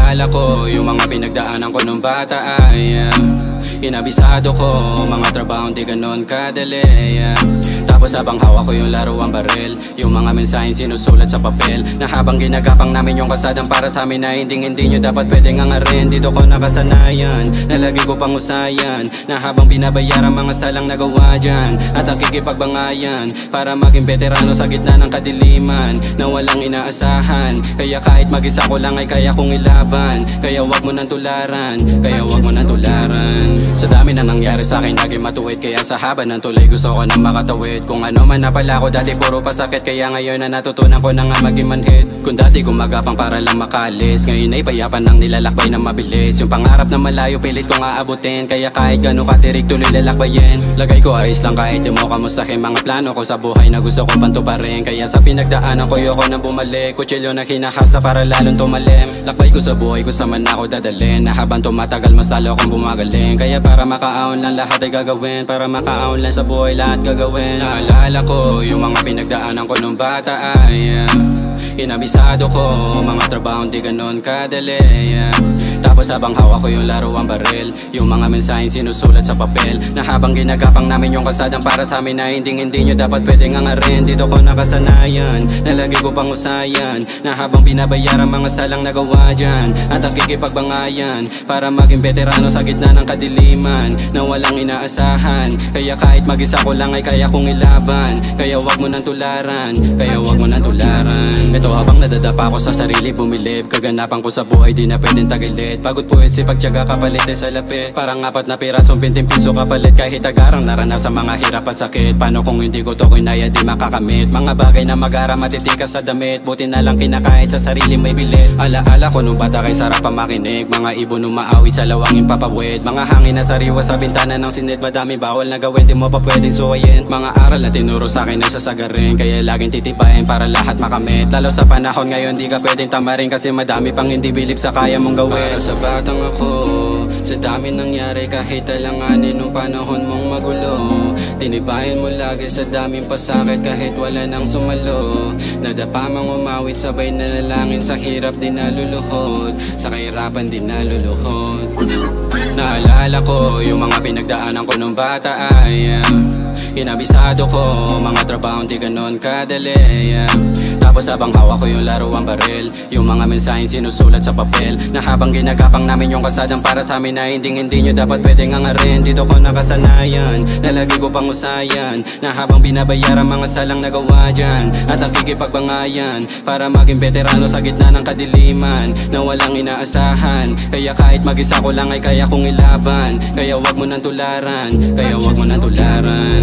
Naalala ko yung mga pinagdaanan ko nung bata ay inabisado ko, mga trabaho di ganon kadali Tapos habang hawak ko yung laruang baril, yung mga mensaheng sinusulat sa papel, na habang ginagapang namin yung kasadang para sa amin na hindi nyo dapat pwedeng angarin. Dito ko nakasanayan, na lagi ko pang usayan, na habang binabayaran mga salang nagawa dyan, at nakikipagbangayan para maging veterano sa gitna ng kadiliman na walang inaasahan. Kaya kahit mag-isa ko lang ay kaya kong ilaban. Kaya wag mo nang tularan, kaya wag mo nang tularan. Sa dami na nangyari sa akin naging matuwid, kaya sa haba ng tulay gusto ko na makatawid. Kung ano man na pala ko dati puro pasakit, kaya ngayon na natutunan ko na nga maging manhid. Kung dati gumagapang para lang makalis, ngayon ay payapan ng nilalakbay na mabilis. Yung pangarap na malayo pilit kong aabutin, kaya kahit gano'ng katirik tuloy lalakbayin. Lagay ko ayos lang kahit di mo kamustahin mga plano ko sa buhay na gusto ko pantuparin. Kaya sa pinagdaanan ko yoko nang bumalik, kutsilyo na hinahasa para lalong tumalim. Lakbay ko sa buhay ko saan man ako dadalhin, na habang tumatagal mas lalo akong bumagaling. Kaya para makaahon lang lahat ay gagawin, para makaahon lang sa buhay lahat gagawin. Naalala ko yung mga pinagdaanan ko nung bata ay inabisado ko, mga trabaho di ganon kadali Tapos habang hawak ko yung laruang baril, yung mga mensaheng sinusulat sa papel, na habang ginagapang namin yung kasadang para sa amin na hindi nyo dapat pwedeng angarin. Dito ko nakasanayan, na lagi ko pang usayan, na habang binabayaran mga salang nagawa dyan, at nakikipagbangayan para maging veterano sa gitna ng kadiliman na walang inaasahan. Kaya kahit mag-isa ko lang ay kaya kong ilaban. Kaya wag mo nang tularan, kaya wag mo nang tularan. Ito habang nadadapa ko sa sarili bumilib, kaganapan ko sa buhay di na pwedeng tagilid. Pagod puwit sipag tiyaga kapalit ay sa lapit, parang 4 na pirasong 20 piso kapalit. Kahit agarang naranasan mga hirap at sakit, paano kung hindi ko to kinaya di makakamit. Mga bagay na mag-ara matitikas sa damit, buti na lang kinakahit sa sarili may bilit. Alaala ko nung bata kay sarap ang makinig, mga ibon nung maawit sa lawangin papawid, mga hangin na sariwa sa bintana ng sinit. Madami bawal na gawin di mo pa pwedeng suwayin, mga aral na tinuro sa akin ay sasagarin, kaya laging titipain para lahat makamit. Lalo sa panahon ngayon di ka pwedeng tamarin, kasi madami pang hindi bilib sa kaya mong gawin. Para sa batang ako, sa dami nangyari kahit alanganin nung panahon mong magulo, tinibayan mo lagi sa daming pasakit kahit wala nang sumalo. Nadapa mang umawit sabay nanalangin, sa hirap di naluluhod, sa kahirapan di naluluhod. Naalala ko yung mga pinagdaanan ko nung bata ay inabisado ko, mga trabaho di ganon kadali Tapos habang hawak ko yung laruang baril, yung mga mensaheng sinusulat sa papel, na habang ginagapang namin yung kasadang para sa amin na hindi nyo dapat pwedeng angarin. Dito ko nakasanayan, na lagi ko pang usayan, na habang binabayaran mga salang nagawa dyan, at nakikipagbangayan para maging veterano sa gitna ng kadiliman na walang inaasahan. Kaya kahit mag-isa ko lang ay kaya kong ilaban. Kaya wag mo nang tularan, kaya wag mo nang tularan.